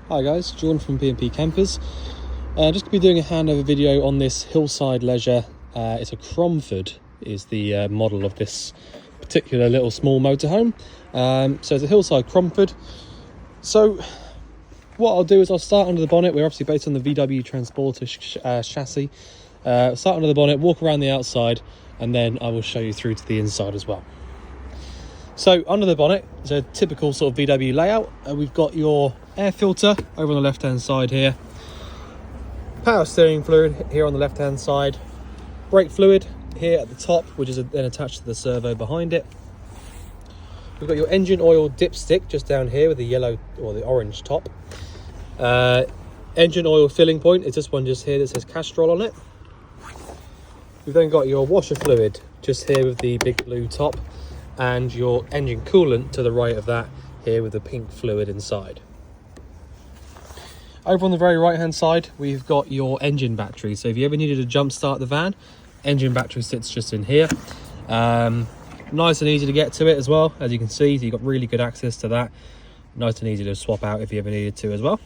Hi guys, John from P&P Campers. Just going to be doing a handover video on this Hillside Leisure. It's a Cromford is the model of this particular little small motorhome. So it's a Hillside Cromford. So what I'll do is I'll start under the bonnet. We're obviously based on the VW Transporter chassis. Start under the bonnet, walk around the outside, and then I will show you through to the inside as well. So under the bonnet is a typical sort of VW layout. We've got your air filter over on the left hand side here, power steering fluid here on the left hand side, brake fluid here at the top, which is then attached to the servo behind it. We've got your engine oil dipstick just down here with the yellow or the orange top. Engine oil filling point is this one just here that says Castrol on it. We've then got your washer fluid just here with the big blue top, and your engine coolant to the right of that here with the pink fluid inside. Over on the very right hand side we've got your engine battery, so if you ever needed to jump start the van, engine battery sits just in here. Nice and easy to get to it as well, as you can see, so you've got really good access to that. Nice and easy to swap out if you ever needed to as well.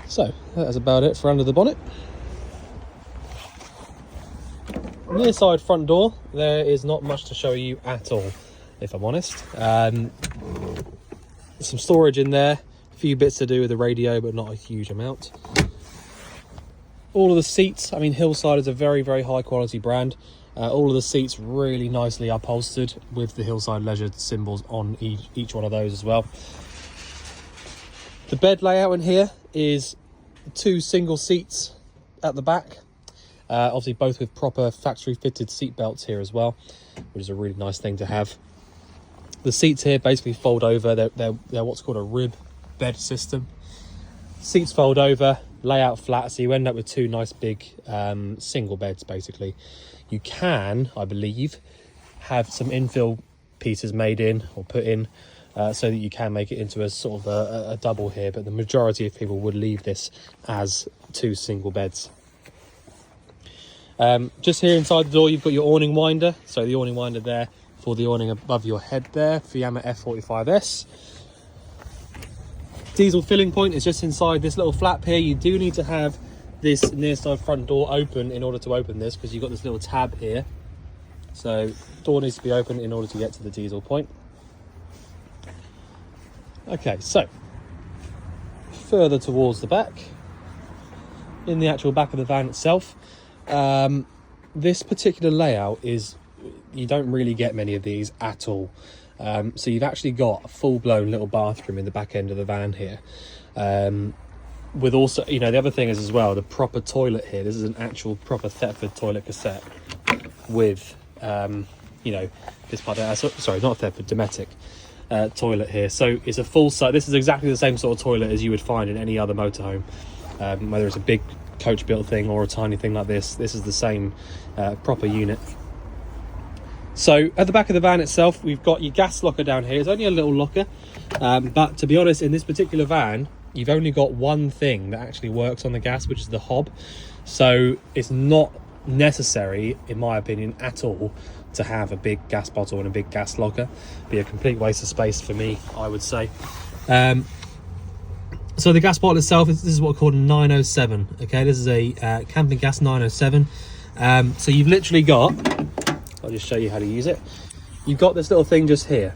So that's about it for under the bonnet. Near side front door, there is not much to show you at all, if I'm honest. Some storage in there, a few bits to do with the radio, but not a huge amount. All of the seats, I mean, Hillside is a very, very high quality brand. All of the seats really nicely upholstered with the Hillside Leisure symbols on each one of those as well. The bed layout in here is 2 single seats at the back. Obviously both with proper factory fitted seat belts here as well, which is a really nice thing to have. The seats here basically fold over. They're what's called a rib bed system. Seats fold over, lay out flat, so you end up with 2 nice big single beds basically. You can, I believe, have some infill pieces made in or put in so that you can make it into a sort of a double here, but the majority of people would leave this as 2 single beds. Just here inside the door you've got your awning winder, so the awning winder there for the awning above your head there for Yamaha F45S. Diesel filling point is just inside this little flap here. You do need to have this near side front door open in order to open this, because you've got this little tab here, so door needs to be open in order to get to the diesel point. Okay, so further towards the back, in the actual back of the van itself, this particular layout is, you don't really get many of these at all. So you've actually got a full-blown little bathroom in the back end of the van here, with also, you know, the other thing is as well the proper toilet here. This is an actual proper Thetford toilet cassette with you know, this part there, sorry, not Thetford, Dometic toilet here. So it's a full size. This is exactly the same sort of toilet as you would find in any other motorhome, whether it's a big coach built thing or a tiny thing like this. This is the same proper unit. So at the back of the van itself we've got your gas locker down here. It's only a little locker, but to be honest, in this particular van you've only got one thing that actually works on the gas, which is the hob. So it's not necessary, in my opinion, at all to have a big gas bottle and a big gas locker. Be a complete waste of space for me, I would say. So the gas bottle itself, this is what we call a 907. Okay, this is a camping gas 907. So you've literally got, I'll just show you how to use it. You've got this little thing just here.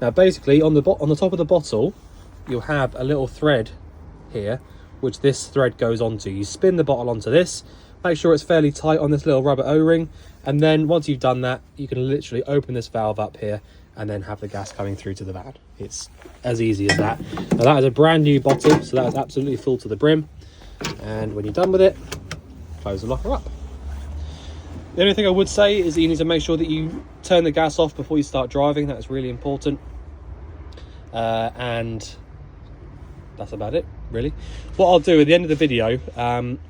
Now basically on the top of the bottle you'll have a little thread here, which this thread goes onto. You spin the bottle onto this, make sure it's fairly tight on this little rubber O-ring, and then once you've done that you can literally open this valve up here and then have the gas coming through to the van. It's as easy as that. Now that is a brand new bottle, so that is absolutely full to the brim, and when you're done with it, close the locker up. The only thing I would say is that you need to make sure that you turn the gas off before you start driving. That's really important. And that's about it, really. What I'll do at the end of the video,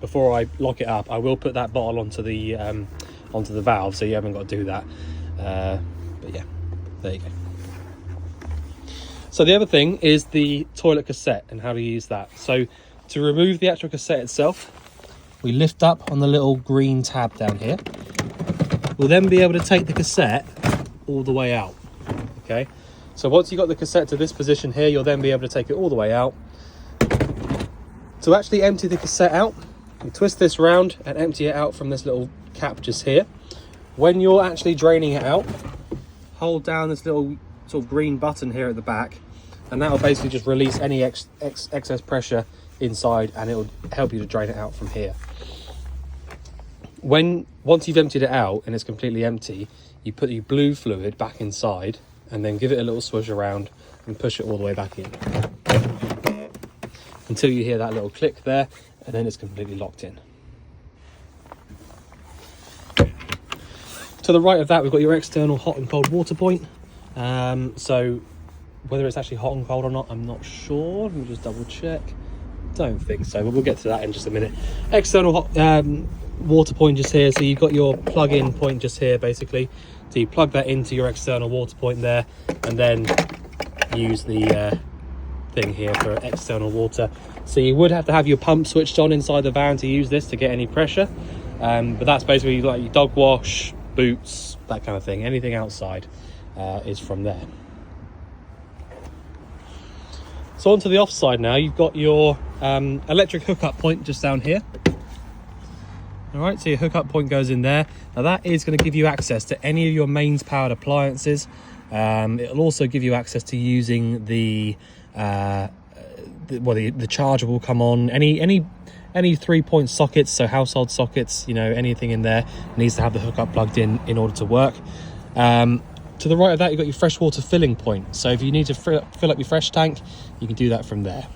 before I lock it up, I will put that bottle onto the valve, so you haven't got to do that. But yeah, there you go. So the other thing is the toilet cassette and how to use that. So to remove the actual cassette itself, we lift up on the little green tab down here. We'll then be able to take the cassette all the way out. Okay, So once you've got the cassette to this position here, you'll then be able to take it all the way out. To actually empty the cassette out, you twist this round and empty it out from this little cap just here. When you're actually draining it out, hold down this little sort of green button here at the back, and that will basically just release any excess pressure inside, and it will help you to drain it out from here. Once you've emptied it out and it's completely empty, you put your blue fluid back inside and then give it a little swish around and push it all the way back in until you hear that little click there, and then it's completely locked in. To the right of that, we've got your external hot and cold water point. So whether it's actually hot and cold or not, I'm not sure. Let me just double check. Don't think so, but we'll get to that in just a minute. External hot water point just here. So you've got your plug-in point just here, basically. So you plug that into your external water point there, and then use the thing here for external water. So you would have to have your pump switched on inside the van to use this to get any pressure. But that's basically like your dog wash, boots, that kind of thing. Anything outside is from there. So onto the offside now, you've got your electric hookup point just down here. All right, so your hookup point goes in there. Now that is going to give you access to any of your mains powered appliances. It'll also give you access to using the charger will come on. Any 3-point sockets, so household sockets, anything in there needs to have the hookup plugged in order to work. To the right of that, you've got your freshwater filling point. So if you need to fill up your fresh tank, you can do that from there.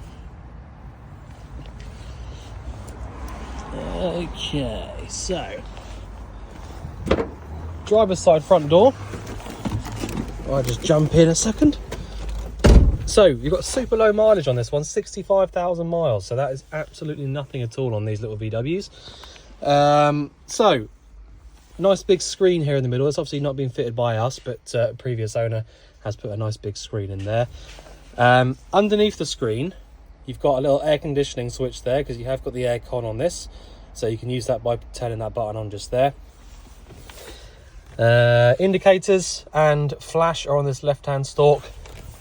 Okay, so driver's side front door. I'll just jump in a second. So you've got super low mileage on this one, 65,000 miles. So that is absolutely nothing at all on these little VWs. So nice big screen here in the middle. It's obviously not been fitted by us, but a previous owner has put a nice big screen in there. Underneath the screen, you've got a little air conditioning switch there, because you have got the air con on this. So you can use that by turning that button on just there. Indicators and flash are on this left-hand stalk.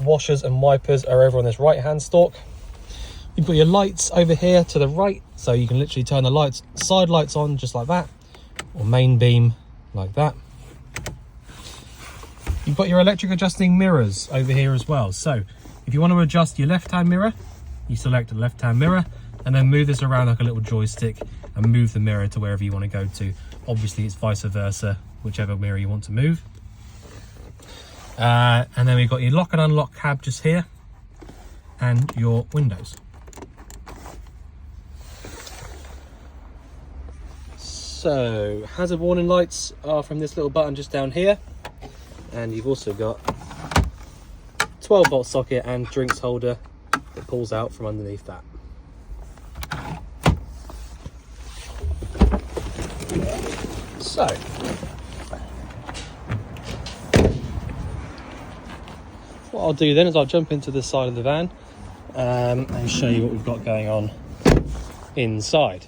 Washers and wipers are over on this right-hand stalk. You've got your lights over here to the right, so you can literally turn the side lights on just like that, or main beam like that. You've got your electric adjusting mirrors over here as well. So if you want to adjust your left-hand mirror, you select the left-hand mirror and then move this around like a little joystick and move the mirror to wherever you want to go to. Obviously it's vice versa, whichever mirror you want to move. And then we've got your lock and unlock cab just here, and your windows. So hazard warning lights are from this little button just down here, and you've also got 12-volt socket and drinks holder that pulls out from underneath that. So what I'll do then is I'll jump into the side of the van and show you what we've got going on inside.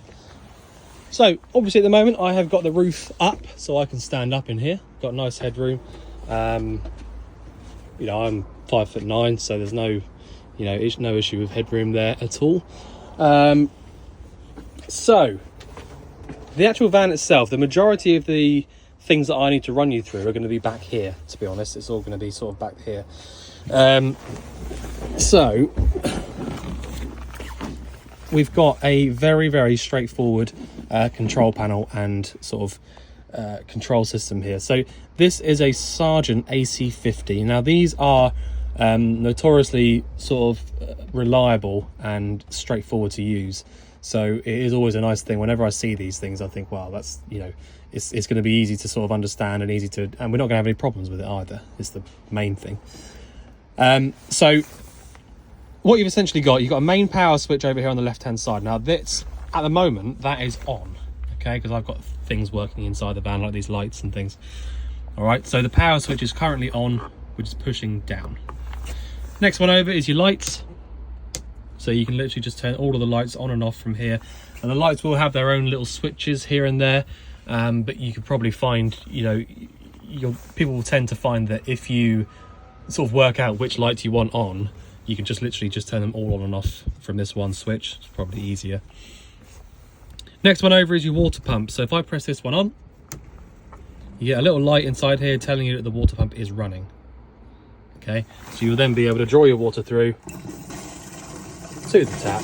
So obviously at the moment I have got the roof up, so I can stand up in here. Got nice headroom. I'm 5'9", so there's no issue with headroom there at all. So the actual van itself, the majority of the things that I need to run you through are going to be back here, to be honest. It's all going to be sort of back here. So we've got a very, very straightforward control panel and sort of control system here. So this is a Sargent AC50. Now these are notoriously sort of reliable and straightforward to use. So it is always a nice thing. Whenever I see these things, I think, wow, that's, it's going to be easy to sort of understand and and we're not going to have any problems with it either. It's the main thing. So what you've essentially got, you've got a main power switch over here on the left-hand side. Now that's, at the moment, that is on, okay? Because I've got things working inside the van, like these lights and things. All right, so the power switch is currently on, which is pushing down. Next one over is your lights. So you can literally just turn all of the lights on and off from here. And the lights will have their own little switches here and there. But you could probably find, people will tend to find that if you sort of work out which lights you want on, you can just literally just turn them all on and off from this one switch. It's probably easier. Next one over is your water pump. So if I press this one on, you get a little light inside here telling you that the water pump is running. Okay, so you'll then be able to draw your water through to the tap.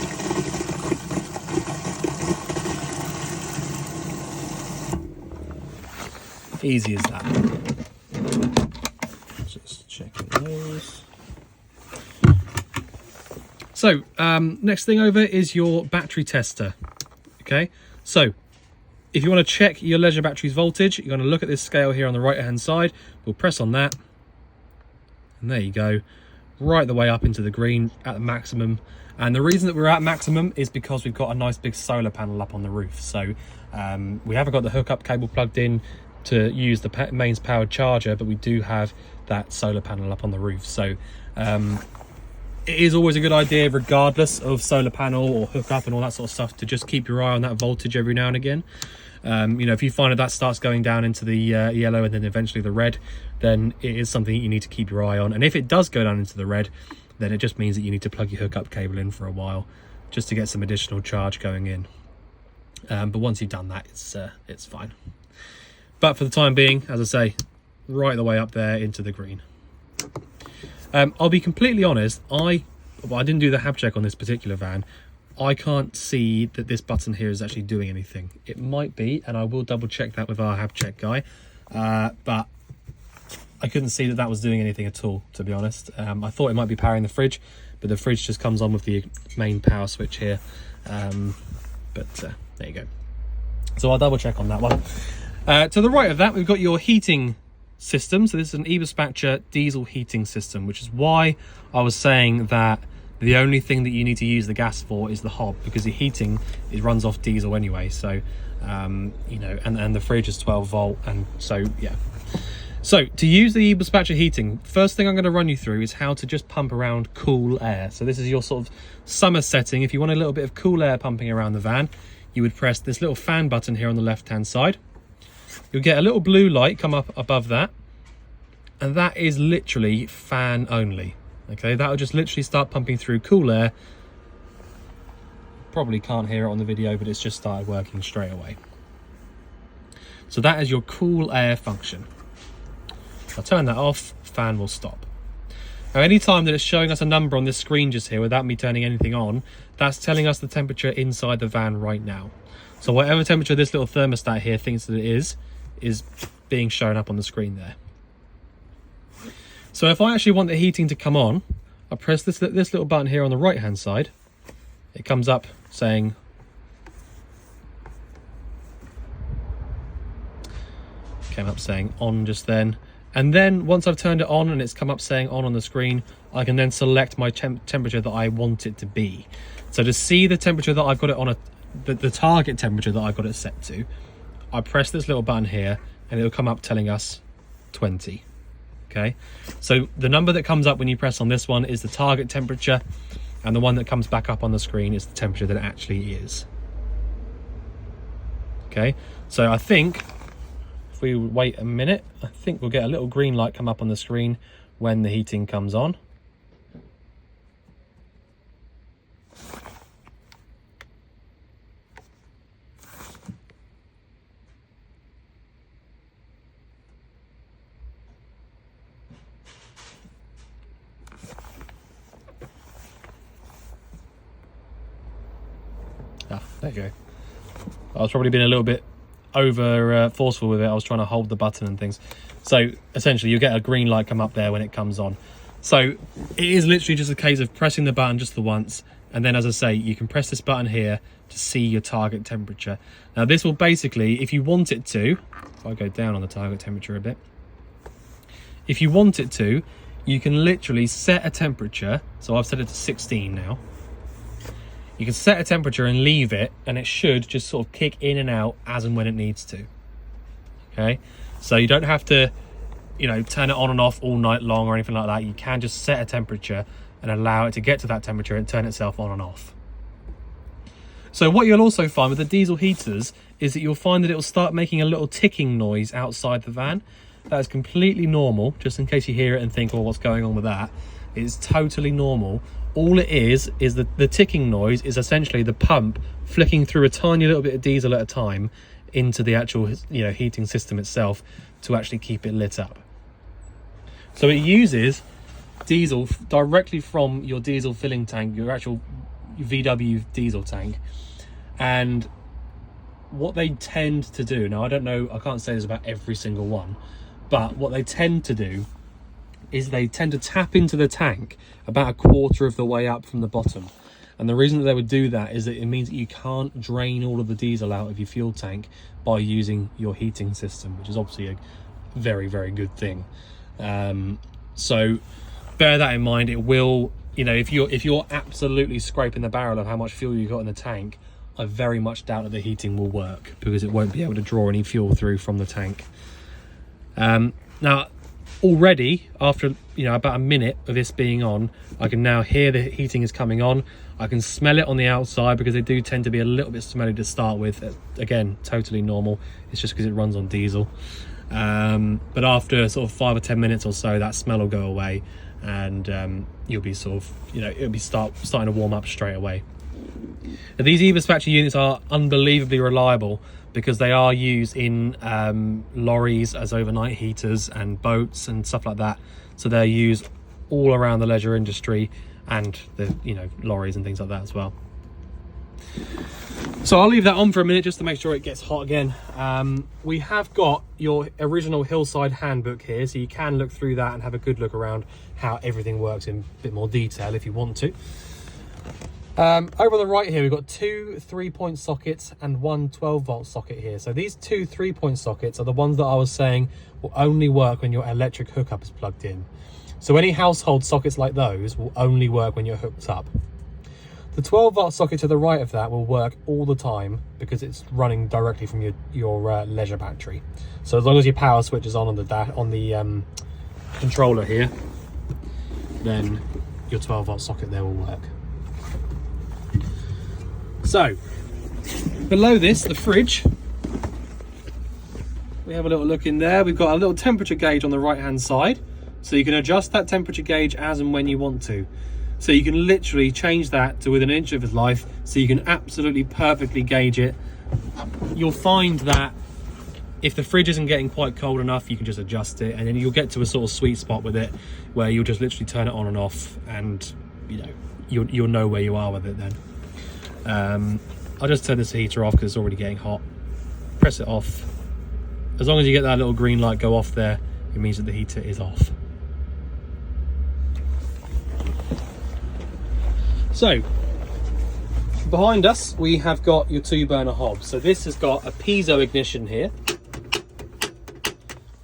Easy as that. Just checking those. So next thing over is your battery tester. Okay, so if you want to check your leisure battery's voltage, you're going to look at this scale here on the right hand side. We'll press on that, and there you go, right the way up into the green at the maximum. And the reason that we're at maximum is because we've got a nice big solar panel up on the roof. So we haven't got the hookup cable plugged in to use the mains powered charger, but we do have that solar panel up on the roof. So it is always a good idea, regardless of solar panel or hookup and all that sort of stuff, to just keep your eye on that voltage every now and again. You know, if you find that starts going down into the yellow and then eventually the red, then it is something you need to keep your eye on. And if it does go down into the red, then it just means that you need to plug your hookup cable in for a while just to get some additional charge going in. But once you've done that, it's fine. But for the time being, as I say, right the way up there into the green. I'll be completely honest, I didn't do the hab check on this particular van. I can't see that this button here is actually doing anything. It might be, and I will double check that with our hab check guy, but I couldn't see that that was doing anything at all, to be honest. I thought it might be powering the fridge, but the fridge just comes on with the main power switch here. But there you go. So I'll double check on that one. To the right of that, we've got your heating system. So this is an eBispatcher diesel heating system, which is why I was saying that the only thing that you need to use the gas for is the hob, because the heating, it runs off diesel anyway. So you know, and the fridge is 12 volt, and so yeah. So to use the eBispatcher heating, first thing I'm going to run you through is how to just pump around cool air. So this is your sort of summer setting. If you want a little bit of cool air pumping around the van, you would press this little fan button here on the left hand side. You'll get a little blue light come up above that, and that is literally fan only. Okay, that will just literally start pumping through cool air. Probably can't hear it on the video, but it's just started working straight away. So that is your cool air function. I'll turn that off, fan will stop. Now, any time that it's showing us a number on this screen just here without me turning anything on, that's telling us the temperature inside the van right now. So whatever temperature this little thermostat here thinks that it is being shown up on the screen there. So if I actually want the heating to come on, I press this little button here on the right hand side. It comes up saying on just then. And then once I've turned it on and it's come up saying on the screen, I can then select my temperature that I want it to be. So to see the temperature that I've got it on, the target temperature that I've got it set to, I press this little button here and it'll come up telling us 20. Okay, so the number that comes up when you press on this one is the target temperature, and the one that comes back up on the screen is the temperature that it actually is. Okay, so I think if we wait a minute, I think we'll get a little green light come up on the screen when the heating comes on. There you go. I was probably being a little bit over forceful with it. I was trying to hold the button and things. So essentially you get a green light come up there when it comes on. So it is literally just a case of pressing the button just the once, and then, as I say, you can press this button here to see your target temperature. Now this will basically, if you want it to, if I go down on the target temperature a bit, if you want it to, you can literally set a temperature. So I've set it to 16 now. You can set a temperature and leave it, and it should just sort of kick in and out as and when it needs to. Okay, so you don't have to, you know, turn it on and off all night long or anything like that. You can just set a temperature and allow it to get to that temperature and turn itself on and off. So what you'll also find with the diesel heaters is that you'll find that it will start making a little ticking noise outside the van. That is completely normal, just in case you hear it and think, well, what's going on with that? It's totally normal. All it is that the ticking noise is essentially the pump flicking through a tiny little bit of diesel at a time into the actual, you know, heating system itself to actually keep it lit up. So it uses diesel directly from your diesel filling tank, your actual VW diesel tank. And what they tend to do, now I don't know, I can't say this about every single one, but what they tend to do is they tend to tap into the tank about a quarter of the way up from the bottom. And the reason that they would do that is that it means that you can't drain all of the diesel out of your fuel tank by using your heating system, which is obviously a very, very good thing. So bear that in mind. It will, you know, if you're absolutely scraping the barrel of how much fuel you got in the tank, I very much doubt that the heating will work, because it won't be able to draw any fuel through from the tank. Now, already after, you know, about a minute of this being on, I can now hear the heating is coming on. I can smell it on the outside, because they do tend to be a little bit smelly to start with. Again, totally normal. It's just because it runs on diesel. But after sort of 5 or 10 minutes or so, that smell will go away, and you'll be sort of, you know, it'll be starting to warm up straight away. Now, these EVIS factory units are unbelievably reliable, because they are used in lorries as overnight heaters and boats and stuff like that. So they're used all around the leisure industry and the, you know, lorries and things like that as well. So I'll leave that on for a minute just to make sure it gets hot again. We have got your original Hillside handbook here, so you can look through that and have a good look around how everything works in a bit more detail if you want to. Over on the right here, we've got 2 3-point sockets and 1 12-volt socket here. So these 2 3-point sockets are the ones that I was saying will only work when your electric hookup is plugged in. So any household sockets like those will only work when you're hooked up. The 12-volt socket to the right of that will work all the time, because it's running directly from your leisure battery. So as long as your power switch is on the controller here, then your 12-volt socket there will work. So below this, the fridge, we have a little look in there. We've got a little temperature gauge on the right hand side, so you can adjust that temperature gauge as and when you want to. So you can literally change that to within an inch of its life, so you can absolutely perfectly gauge it. You'll find that if the fridge isn't getting quite cold enough, you can just adjust it, and then you'll get to a sort of sweet spot with it where you'll just literally turn it on and off, and you know, you'll know where you are with it then. I'll just turn this heater off because it's already getting hot. Press it off. As long as you get that little green light go off there, it means that the heater is off. So behind us, we have got your 2-burner hob. So this has got a piezo ignition here.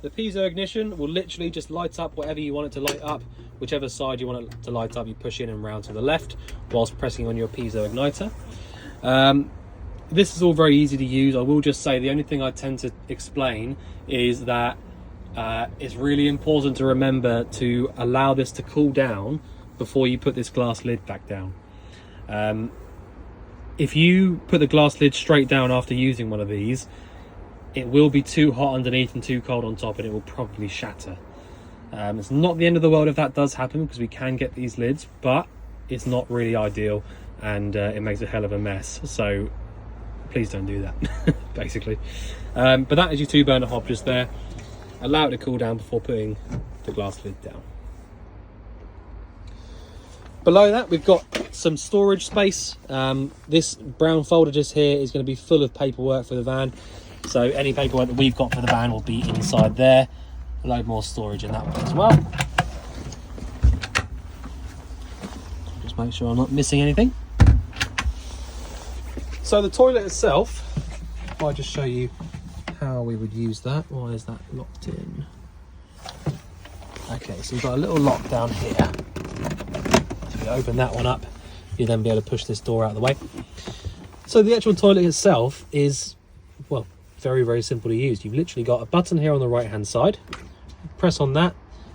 The piezo ignition will literally just light up whatever you want it to light up. Whichever side you want it to light up, you push in and round to the left whilst pressing on your piezo igniter. This is all very easy to use. I will just say the only thing I tend to explain is that it's really important to remember to allow this to cool down before you put this glass lid back down. If you put the glass lid straight down after using one of these, it will be too hot underneath and too cold on top, and it will probably shatter. It's not the end of the world if that does happen, because we can get these lids, but it's not really ideal, and it makes a hell of a mess. So please don't do that, basically. But that is your 2-burner hob just there. Allow it to cool down before putting the glass lid down. Below that, we've got some storage space. This brown folder just here is going to be full of paperwork for the van. So any paperwork that we've got for the van will be inside there. A load more storage in that one as well. Just make sure I'm not missing anything. So the toilet itself, if I just show you how we would use that. Why is that locked in? Okay, so we've got a little lock down here. If you open that one up, you'll then be able to push this door out of the way. So the actual toilet itself is, well, very, very simple to use. You've literally got a button here on the right hand side. Press on that,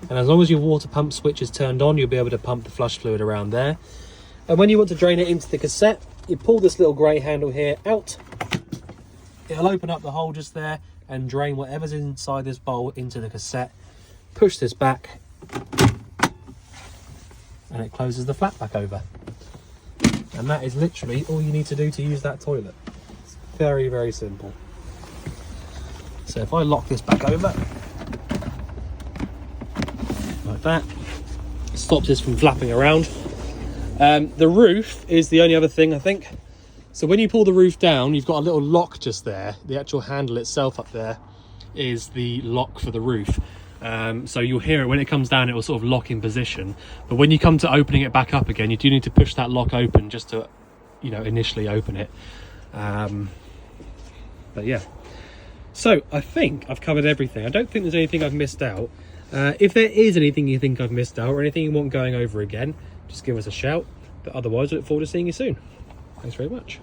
and as long as your water pump switch is turned on, you'll be able to pump the flush fluid around there. And when you want to drain it into the cassette, you pull this little grey handle here out. It'll open up the hole just there, and drain whatever's inside this bowl into the cassette. Push this back and it closes the flap back over. And that is literally all you need to do to use that toilet. It's very, very simple. So if I lock this back over like that, it stops this from flapping around. The roof is the only other thing, I think. So when you pull the roof down, you've got a little lock just there. The actual handle itself up there is the lock for the roof. So you'll hear it when it comes down, it will sort of lock in position. But when you come to opening it back up again, you do need to push that lock open just to, you know, initially open it. But yeah. So I think I've covered everything. I don't think there's anything I've missed out. If there is anything you think I've missed out or anything you want going over again, just give us a shout. But otherwise, I look forward to seeing you soon. Thanks very much.